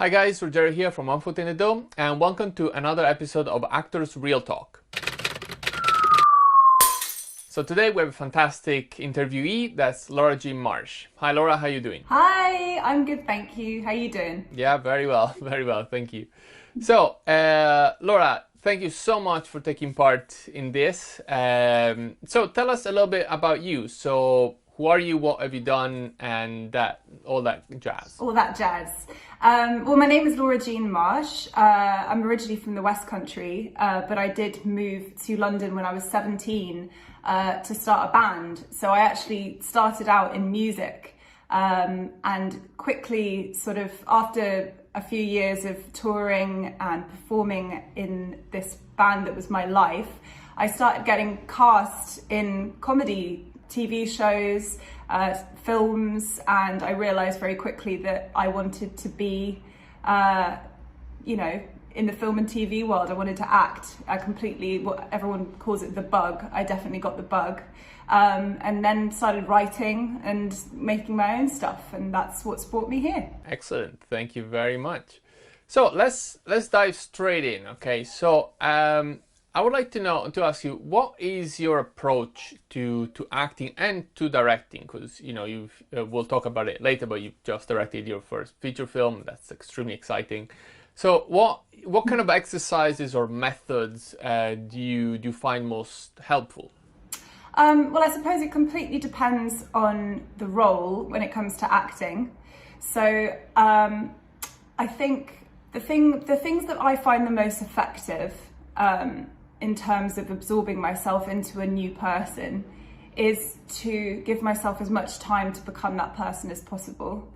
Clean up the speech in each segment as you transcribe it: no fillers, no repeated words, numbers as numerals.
Hi guys, Ruggero here from One Foot in the Dome, and welcome to another episode of Actors Real Talk. So today we have a fantastic interviewee, that's Laura Jean Marsh. Hi Laura, how are you doing? Hi, I'm good, thank you. How are you doing? Yeah, very well, thank you. So, Laura, thank you so much for taking part in this. So tell us a little bit about you. So who are you, what have you done, and all that jazz? All that jazz. Well, my name is Laura Jean Marsh. I'm originally from the West Country, but I did move to London when I was 17 to start a band. So I actually started out in music and quickly, sort of after a few years of touring and performing in this band that was my life, I started getting cast in comedy TV shows, films, and I realised very quickly that I wanted to be, in the film and TV world. I wanted to act. I completely, what everyone calls it, the bug. I definitely got the bug. And then started writing and making my own stuff, and that's what's brought me here. Excellent, thank you very much. So let's dive straight in. Okay, so I would like to ask you, what is your approach to acting and to directing? Because we'll talk about it later, but you've just directed your first feature film. That's extremely exciting. So what kind of exercises or methods do you find most helpful? Well, I suppose it completely depends on the role when it comes to acting. So I think the things that I find the most effective in terms of absorbing myself into a new person is to give myself as much time to become that person as possible.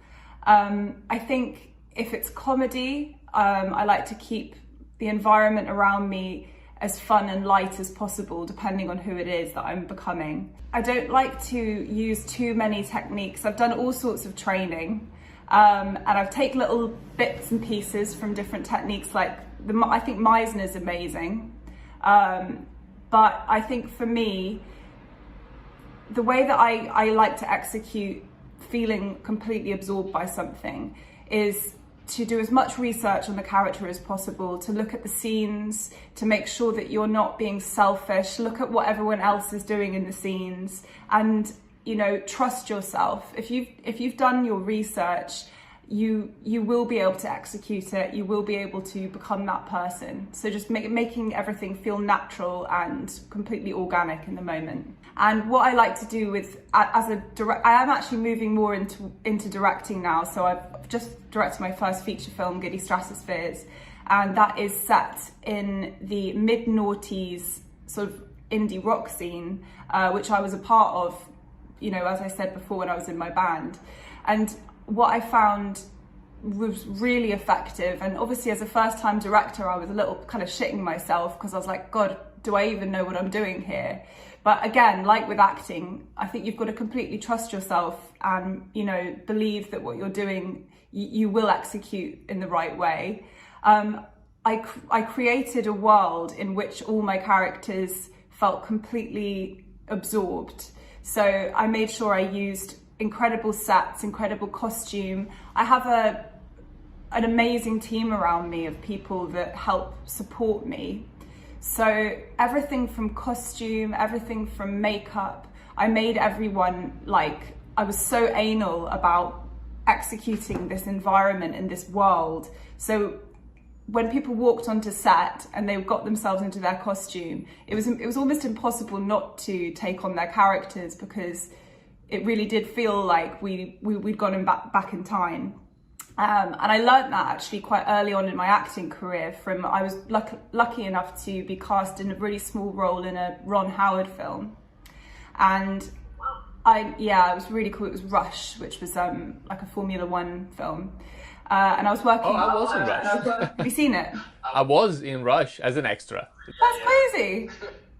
I think if it's comedy, I like to keep the environment around me as fun and light as possible, depending on who it is that I'm becoming. I don't like to use too many techniques. I've done all sorts of training, and I've taken little bits and pieces from different techniques, like I think Meisner's amazing. But I think for me, the way that I like to execute feeling completely absorbed by something is to do as much research on the character as possible, to look at the scenes, to make sure that you're not being selfish, look at what everyone else is doing in the scenes, and trust yourself. If you've done your research, you will be able to execute it. You will be able to become that person. So just making everything feel natural and completely organic in the moment. And what I like to do I am actually moving more into directing now. So I've just directed my first feature film, Giddy Stratospheres, and that is set in the mid-noughties sort of indie rock scene, which I was a part of, as I said before, when I was in my band. And what I found was really effective, and obviously as a first-time director I was a little kind of shitting myself because I was like, God, do I even know what I'm doing here? But again, like with acting, I think you've got to completely trust yourself and believe that what you're doing you will execute in the right way. I created a world in which all my characters felt completely absorbed, so I made sure I used incredible sets, incredible costume. I have an amazing team around me of people that help support me. So everything from costume, everything from makeup, I made everyone, I was so anal about executing this environment in this world. So when people walked onto set and they got themselves into their costume, it was almost impossible not to take on their characters, because it really did feel like we'd gone back in time. And I learned that actually quite early on in my acting career. I was lucky enough to be cast in a really small role in a Ron Howard film. And it was really cool. It was Rush, which was like a Formula One film. And I was working... Oh, I was in Rush. Have you seen it? I was in Rush as an extra. That's crazy.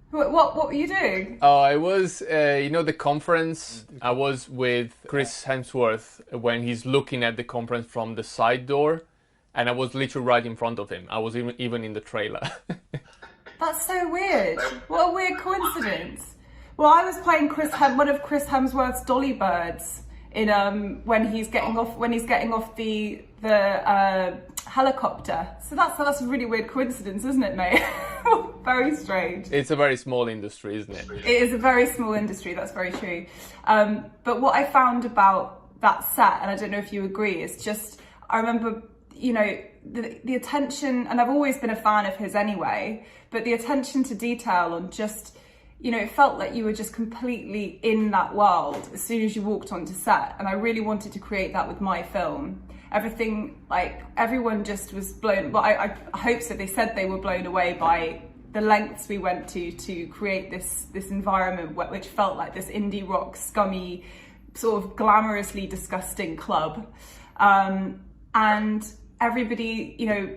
What were you doing? Oh, I was, the conference. I was with Chris Hemsworth when he's looking at the conference from the side door, and I was literally right in front of him. I was even in the trailer. That's so weird. What a weird coincidence. Well, I was playing one of Chris Hemsworth's dolly birds in when he's getting off the helicopter. So that's a really weird coincidence, isn't it, mate? Very strange. It's a very small industry, isn't it? It is a very small industry, that's very true. But what I found about that set, and I don't know if you agree, is just, I remember, you know, the attention, and I've always been a fan of his anyway, but the attention to detail on just, you know, it felt like you were just completely in that world as soon as you walked onto set. And I really wanted to create that with my film. Everything, like, everyone just was blown, well, I hope so, they said they were blown away by the lengths we went to create this environment which felt like this indie rock, scummy, sort of glamorously disgusting club. And everybody, you know,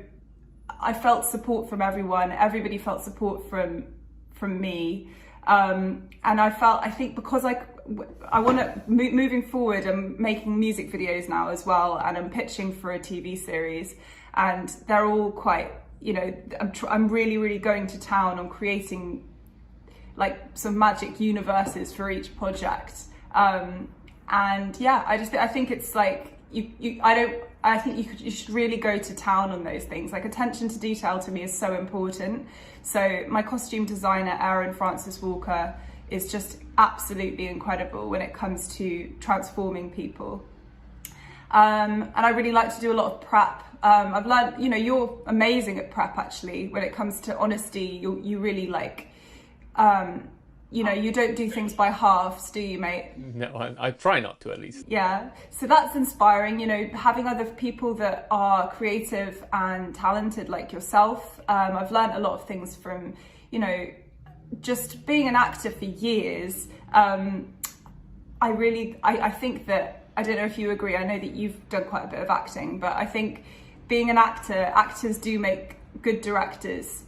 I felt support from everyone, everybody felt support from me. And I think because I want to, moving forward, I'm making music videos now as well, and I'm pitching for a TV series, and they're all quite, you know, I'm really going to town on creating like some magic universes for each project. And yeah, I think it's like, I think you should really go to town on those things. Like, attention to detail to me is so important. So my costume designer, Aaron Francis Walker, is just absolutely incredible when it comes to transforming people. And I really like to do a lot of prep. I've learned, you know, you're amazing at prep actually. When it comes to honesty, you really like, you know, you don't do things by halves, do you, mate? No, I try not to, at least. Yeah, so that's inspiring, you know, having other people that are creative and talented like yourself. I've learned a lot of things from, you know, just being an actor for years. I think that, I don't know if you agree, I know that you've done quite a bit of acting, but I think being an actor, actors do make good directors,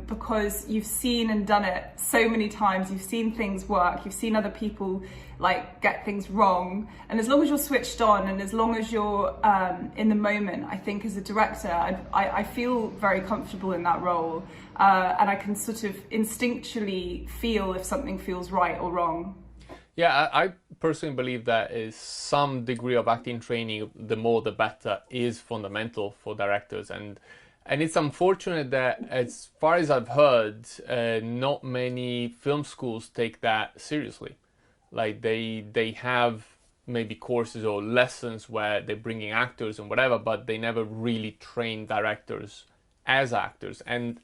because you've seen and done it so many times, you've seen things work, you've seen other people like get things wrong, and as long as you're switched on and as long as you're in the moment, I think as a director, I feel very comfortable in that role, and I can sort of instinctually feel if something feels right or wrong. Yeah, I personally believe that is some degree of acting training, the more the better, is fundamental for directors. And it's unfortunate that, as far as I've heard, not many film schools take that seriously. Like, they have maybe courses or lessons where they're bringing actors and whatever, but they never really train directors as actors. And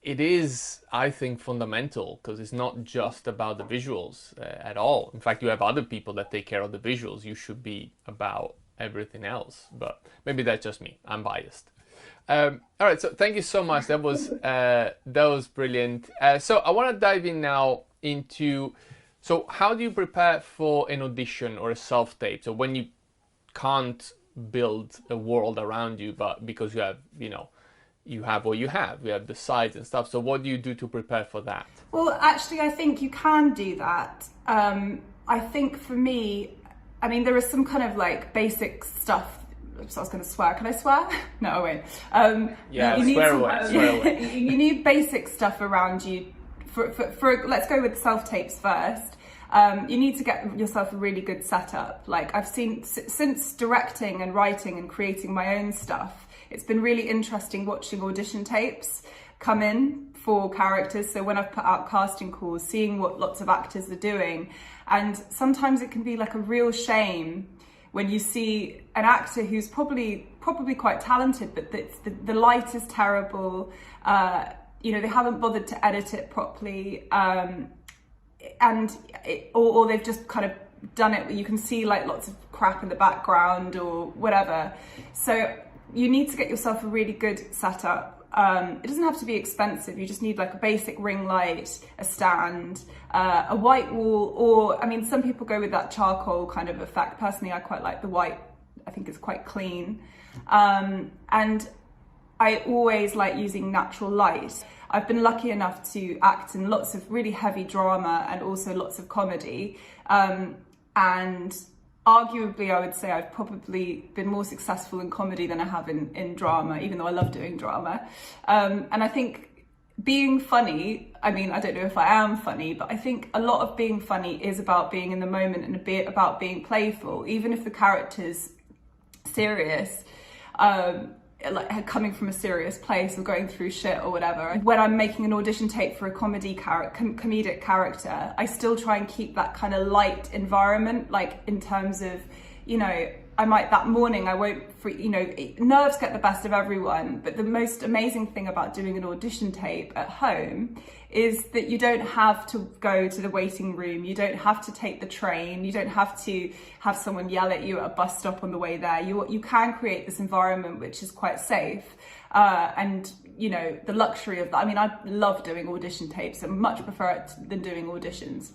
it is, I think, fundamental, because it's not just about the visuals at all. In fact, you have other people that take care of the visuals. You should be about everything else. But maybe that's just me. I'm biased. All right, so thank you so much. That was brilliant. So I want to dive in now into, so how do you prepare for an audition or a self-tape? So when you can't build a world around you, but because you have, you know, you have what you have the sides and stuff. So what do you do to prepare for that? Well, actually, I think you can do that. I think for me, I mean, there is some kind of like basic stuff. So I was going to swear. Can I swear? No, I won't. Yeah, swear away. You need basic stuff around you. For let's go with self-tapes first. You need to get yourself a really good setup. Like, I've seen, since directing and writing and creating my own stuff, it's been really interesting watching audition tapes come in for characters. So when I've put out casting calls, seeing what lots of actors are doing. And sometimes it can be like a real shame when you see an actor who's probably quite talented, but the light is terrible. You know, they haven't bothered to edit it properly. Or they've just kind of done it. You can see like lots of crap in the background or whatever. So you need to get yourself a really good setup. It doesn't have to be expensive. You just need like a basic ring light, a stand, a white wall, or, I mean, some people go with that charcoal kind of effect. Personally, I quite like the white. I think it's quite clean. And I always like using natural light. I've been lucky enough to act in lots of really heavy drama and also lots of comedy. And arguably, I would say I've probably been more successful in comedy than I have in drama, even though I love doing drama. And I think being funny, I mean, I don't know if I am funny, but I think a lot of being funny is about being in the moment and a bit about being playful, even if the character's serious. like coming from a serious place or going through shit or whatever. When I'm making an audition tape for a comedic character, I still try and keep that kind of light environment, like in terms of, you know, I might that morning, I won't, you know, nerves get the best of everyone, but the most amazing thing about doing an audition tape at home is that you don't have to go to the waiting room, you don't have to take the train, you don't have to have someone yell at you at a bus stop on the way there. You can create this environment which is quite safe, and you know, the luxury of that. I mean, I love doing audition tapes, I much prefer it than doing auditions.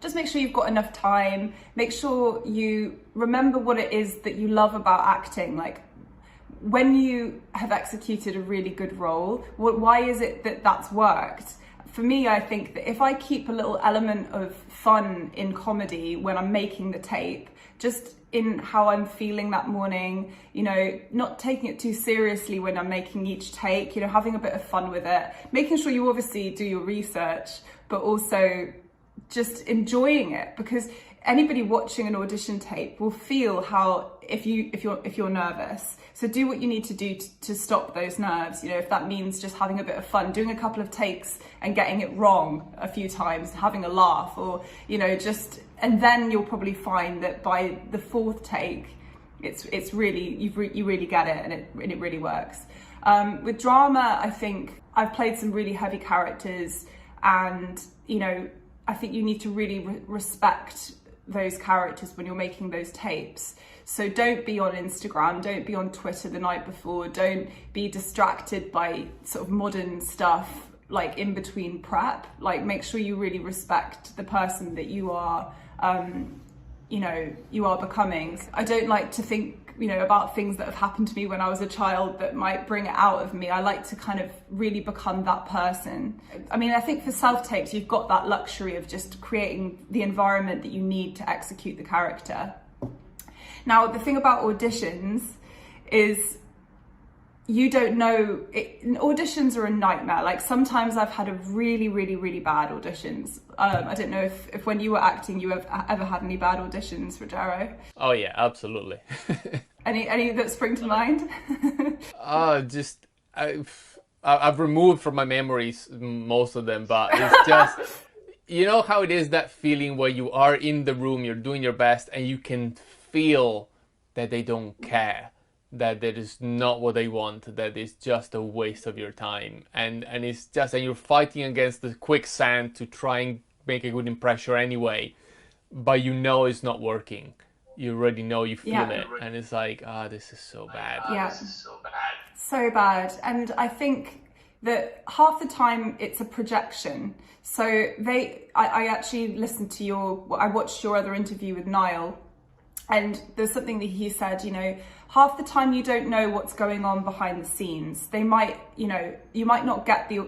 Just make sure you've got enough time, make sure you remember what it is that you love about acting. Like, when you have executed a really good role, why is it that that's worked? For me, I think that if I keep a little element of fun in comedy when I'm making the tape, just in how I'm feeling that morning, you know, not taking it too seriously when I'm making each take, you know, having a bit of fun with it, making sure you obviously do your research, but also just enjoying it, because anybody watching an audition tape will feel how if you're nervous. So do what you need to do to stop those nerves. You know, if that means just having a bit of fun, doing a couple of takes and getting it wrong a few times, having a laugh, or you know, just, and then you'll probably find that by the fourth take, it's really you really get it, and it really works. With drama, I think I've played some really heavy characters, and you know, I think you need to really respect those characters when you're making those tapes. So don't be on Instagram, don't be on Twitter the night before, don't be distracted by sort of modern stuff like in between prep. Like, make sure you really respect the person that you are, you know, you are becoming. I don't like to think, you know, about things that have happened to me when I was a child that might bring it out of me. I like to kind of really become that person. I mean, I think for self-tapes, you've got that luxury of just creating the environment that you need to execute the character. Now, the thing about auditions is you don't know, auditions are a nightmare. Like, sometimes I've had a really, really, really bad auditions. I don't know if when you were acting, you have ever had any bad auditions, Ruggero? Oh yeah, absolutely. Any that spring to mind? I've removed from my memories most of them, but it's just, you know how it is, that feeling where you are in the room, you're doing your best, and you can feel that they don't care, that that is not what they want, that it's just a waste of your time, and it's just, and you're fighting against the quicksand to try and make a good impression anyway, but you know it's not working. You already know, you feel it, and it's like, this is so bad. Yeah, this is so bad. And I think that half the time it's a projection. So I actually listened to I watched your other interview with Niall, and there's something that he said, you know, half the time you don't know what's going on behind the scenes. They might, you know, you might not get the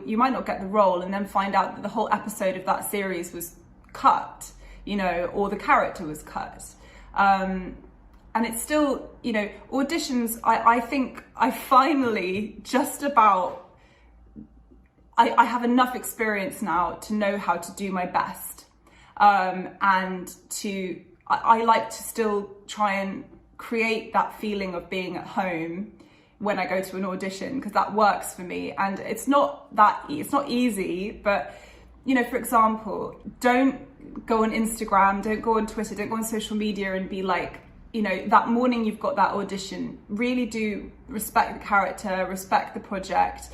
role, and then find out that the whole episode of that series was cut, you know, or the character was cut. And it's still, you know, auditions, I think I finally just about, I have enough experience now to know how to do my best. And I like to still try and create that feeling of being at home when I go to an audition, because that works for me. And it's not easy, but, you know, for example, don't go on Instagram, don't go on Twitter, don't go on social media and be like, you know, that morning you've got that audition, really do respect the character, respect the project,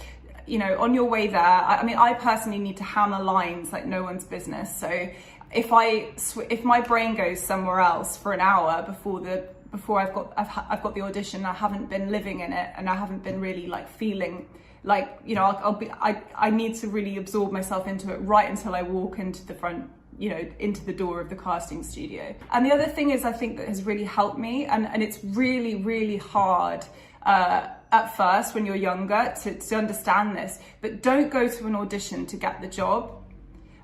you know, on your way there. I mean, I personally need to hammer lines like no one's business. So if my brain goes somewhere else for an hour before I've got the audition, I haven't been living in it, and I haven't been really like feeling like, you know, I need to really absorb myself into it right until I walk into the front, you know, into the door of the casting studio. And the other thing is, I think that has really helped me, and it's really, really hard at first when you're younger to understand this, but don't go to an audition to get the job.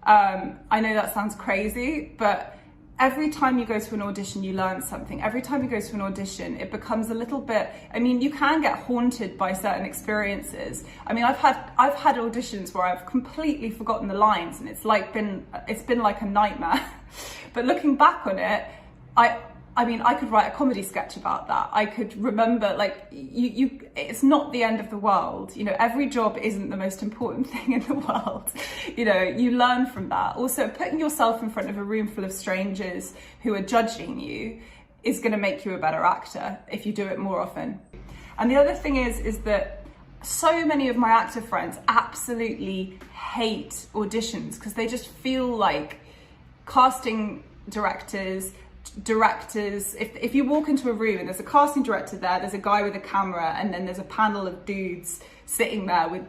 I know that sounds crazy, but every time you go to an audition, you learn something. Every time you go to an audition, it becomes a little bit, I mean, you can get haunted by certain experiences. I mean, I've had auditions where I've completely forgotten the lines, and it's been like a nightmare. But looking back on it, I I mean, I could write a comedy sketch about that. I could remember, like, it's not the end of the world. You know, every job isn't the most important thing in the world. You know, you learn from that. Also, putting yourself in front of a room full of strangers who are judging you is going to make you a better actor if you do it more often. And the other thing is that so many of my actor friends absolutely hate auditions because they just feel like casting directors, if you walk into a room and there's a casting director there's a guy with a camera, and then there's a panel of dudes sitting there with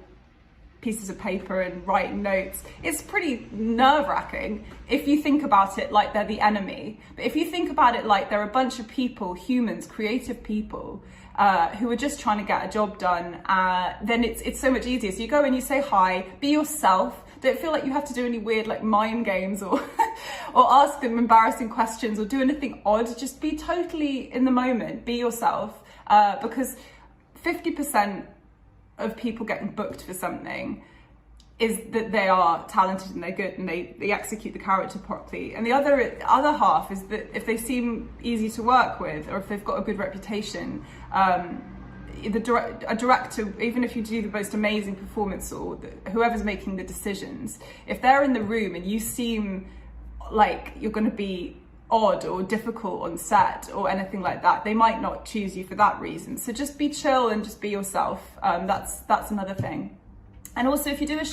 pieces of paper and writing notes, it's pretty nerve-wracking if you think about it like they're the enemy. But if you think about it like they're a bunch of people, humans, creative people, who are just trying to get a job done, then it's so much easier. So you go and you say hi, be yourself. Don't feel like you have to do any weird like mind games or or ask them embarrassing questions or do anything odd. Just be totally in the moment, be yourself, because 50% of people getting booked for something is that they are talented and they're good and they execute the character properly. And the other half is that if they seem easy to work with or if they've got a good reputation, a director, even if you do the most amazing performance or whoever's making the decisions, if they're in the room and you seem like you're going to be odd or difficult on set or anything like that, they might not choose you for that reason. So just be chill and just be yourself. That's another thing. And also, if you do a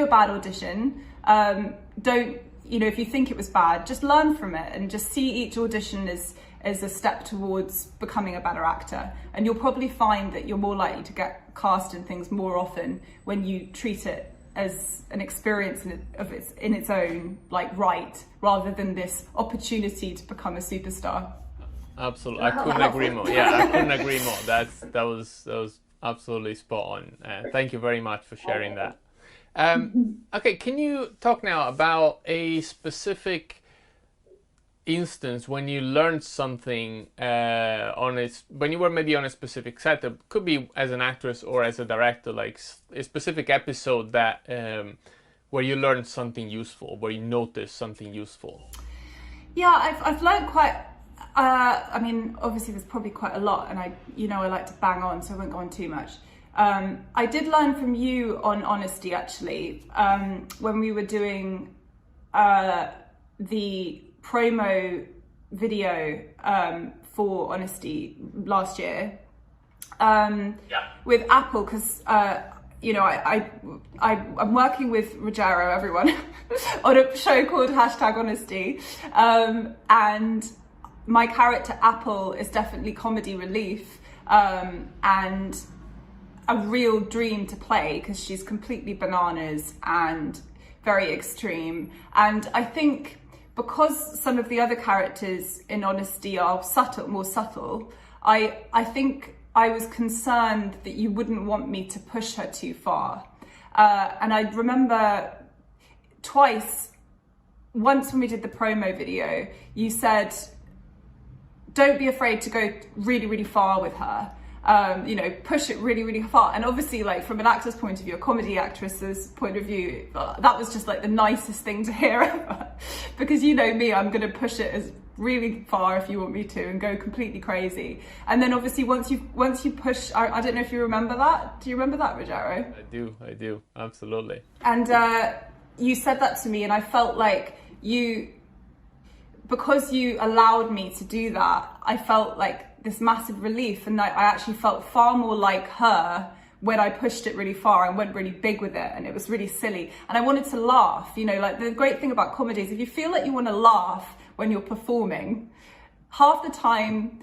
bad audition, don't, you know, if you think it was bad, just learn from it and just see each audition as a step towards becoming a better actor. And you'll probably find that you're more likely to get cast in things more often when you treat it as an experience in its own right, rather than this opportunity to become a superstar. Absolutely, I couldn't agree more. Yeah, I couldn't agree more. That was absolutely spot on. Thank you very much for sharing that. Okay, can you talk now about a specific instance when you learned something when you were maybe on a specific set? It could be as an actress or as a director, like a specific episode that where you learned something useful, where you noticed something useful. Yeah, I've learned quite. I mean, obviously there's probably quite a lot, and I like to bang on, so I won't go on too much. I did learn from you on honesty, actually, when we were doing the promo video for Honesty last year with Apple, because I'm working with Ruggero, everyone, on a show called #Honesty, and my character Apple is definitely comedy relief, and a real dream to play because she's completely bananas and very extreme. And I think because some of the other characters in Honesty are more subtle, I think I was concerned that you wouldn't want me to push her too far. And I remember once when we did the promo video, you said, don't be afraid to go really, really far with her. Push it really, really far. And obviously, like, from an actor's point of view, a comedy actress's point of view, that was just like the nicest thing to hear ever. Because you know me, I'm going to push it as really far if you want me to and go completely crazy. And then obviously once you push, I don't know if you remember that. Do you remember that, Ruggero? I do, absolutely. And you said that to me, and I felt like because you allowed me to do that, I felt like this massive relief, and I actually felt far more like her when I pushed it really far and went really big with it, and it was really silly. And I wanted to laugh, like the great thing about comedy is if you feel like you want to laugh when you're performing, half the time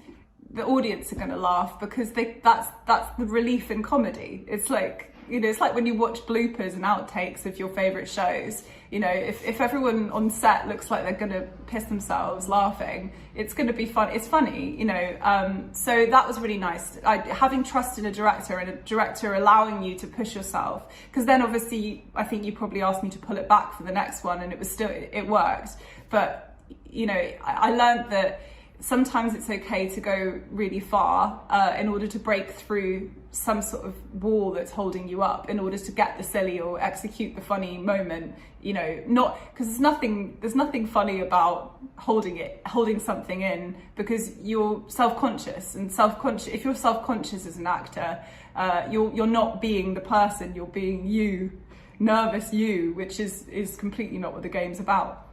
the audience are going to laugh because that's the relief in comedy. It's like, it's like when you watch bloopers and outtakes of your favorite shows. If everyone on set looks like they're going to piss themselves laughing, it's going to be fun. It's funny, so that was really nice. Having trust in a director, and a director allowing you to push yourself, because then obviously I think you probably asked me to pull it back for the next one, and it worked. But I learned that sometimes it's okay to go really far in order to break through some sort of wall that's holding you up, in order to get the silly or execute the funny moment. You know, not because there's nothing funny about holding something in, because you're self-conscious, and if you're self-conscious as an actor, you're not being the person, you're being you, nervous you, which is completely not what the game's about.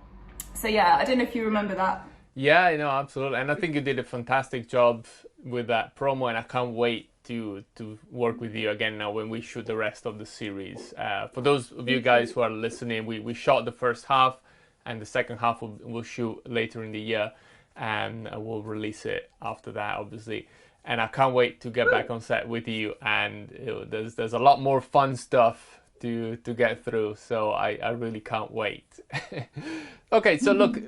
So yeah, I don't know if you remember that. Yeah, you know, absolutely. And I think you did a fantastic job with that promo, and I can't wait to work with you again now when we shoot the rest of the series. For those of you guys who are listening, we shot the first half, and the second half we'll shoot later in the year, and we'll release it after that, obviously. And I can't wait to get back on set with you, and there's a lot more fun stuff to get through, so I really can't wait. Okay, so look,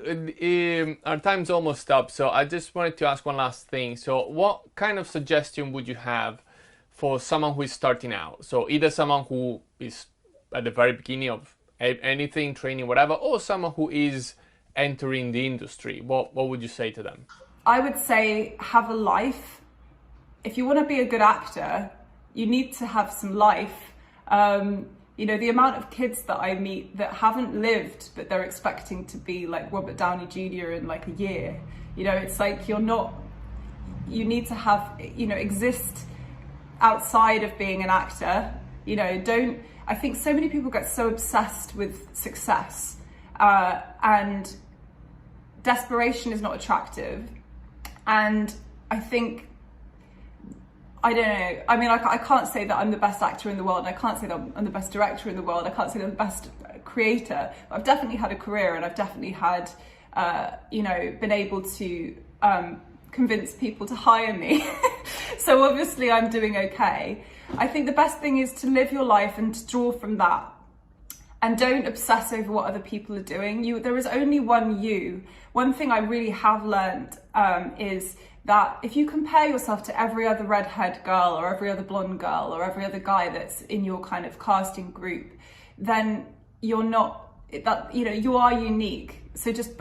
our time's almost up, so I just wanted to ask one last thing. So what kind of suggestion would you have for someone who is starting out? So either someone who is at the very beginning of anything, training, whatever, or someone who is entering the industry. What would you say to them? I would say have a life. If you want to be a good actor, you need to have some life. You know, the amount of kids that I meet that haven't lived, but they're expecting to be like Robert Downey Jr. in like a year. You know, it's like you need to have, you know, exist outside of being an actor. You know, I think so many people get so obsessed with success, and desperation is not attractive. And I think, I don't know. I mean, I can't say that I'm the best actor in the world, and I can't say that I'm the best director in the world. I can't say that I'm the best creator. But I've definitely had a career, and I've definitely had, you know, been able to convince people to hire me. So obviously I'm doing okay. I think the best thing is to live your life and to draw from that. And don't obsess over what other people are doing. There is only one you. One thing I really have learned is that if you compare yourself to every other redhead girl or every other blonde girl or every other guy that's in your kind of casting group, then you're not, that, you know, you are unique. So just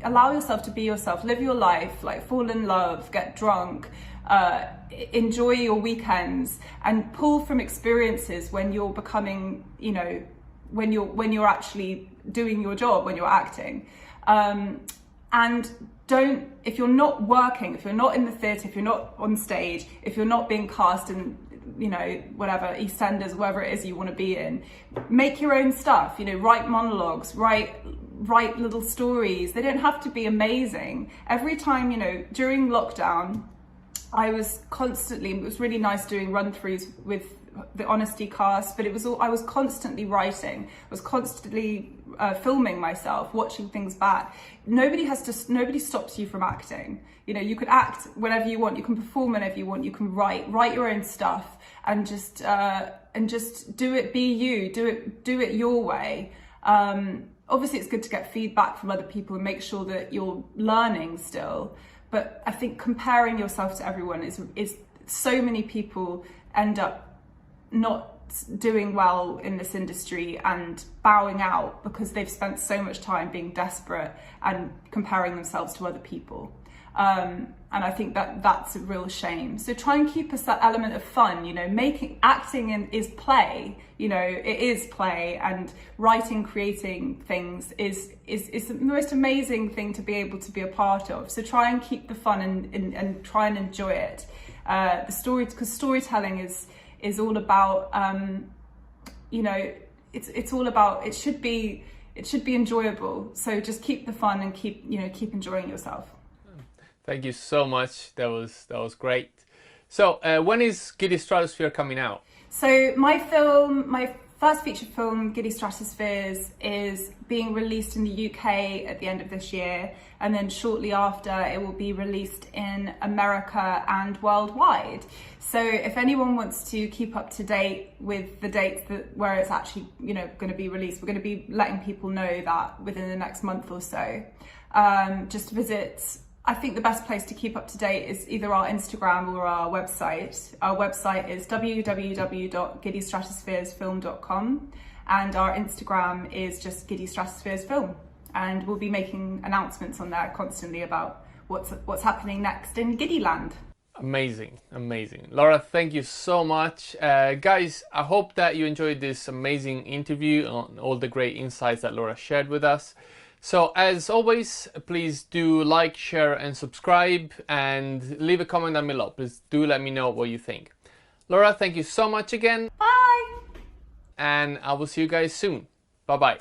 allow yourself to be yourself, live your life, like fall in love, get drunk, enjoy your weekends, and pull from experiences when you're becoming, you know, when you're actually doing your job, when you're acting. And if you're not working, if you're not in the theatre, if you're not on stage, if you're not being cast in, you know, whatever, EastEnders, whatever it is you want to be in, make your own stuff, you know, write monologues, write little stories. They don't have to be amazing. Every time, you know, during lockdown, it was really nice doing run-throughs with the Honesty cast, but I was constantly writing, I was constantly filming myself, watching things back. Nobody stops you from acting. You know, you could act whenever you want, you can perform whenever you want, you can write your own stuff, and just do it, be you, do it your way. Obviously it's good to get feedback from other people and make sure that you're learning still, but I think comparing yourself to everyone is so many people end up not doing well in this industry and bowing out because they've spent so much time being desperate and comparing themselves to other people. And I think that's a real shame. So try and keep that element of fun, you know, acting is play, you know, it is play, and writing, creating things is the most amazing thing to be able to be a part of. So try and keep the fun and try and enjoy it. Because storytelling is all about, you know, it's all about, it should be enjoyable. So just keep the fun and keep enjoying yourself. Thank you so much. That was great. So when is Giddy Stratosphere coming out? So my first feature film, Giddy Stratospheres, is being released in the UK at the end of this year, and then shortly after it will be released in America and worldwide. So if anyone wants to keep up to date with the dates where it's actually, you know, going to be released, we're going to be letting people know that within the next month or so. Just visit. I think the best place to keep up to date is either our Instagram or our website. Our website is www.giddystratospheresfilm.com, and our Instagram is just Giddy Stratospheres Film. And we'll be making announcements on there constantly about what's happening next in Giddy land. Amazing, amazing. Laura, thank you so much. Guys, I hope that you enjoyed this amazing interview on all the great insights that Laura shared with us. So as always, please do like, share and subscribe, and leave a comment down below. Please do let me know what you think. Laura, thank you so much again. Bye! And I will see you guys soon. Bye-bye.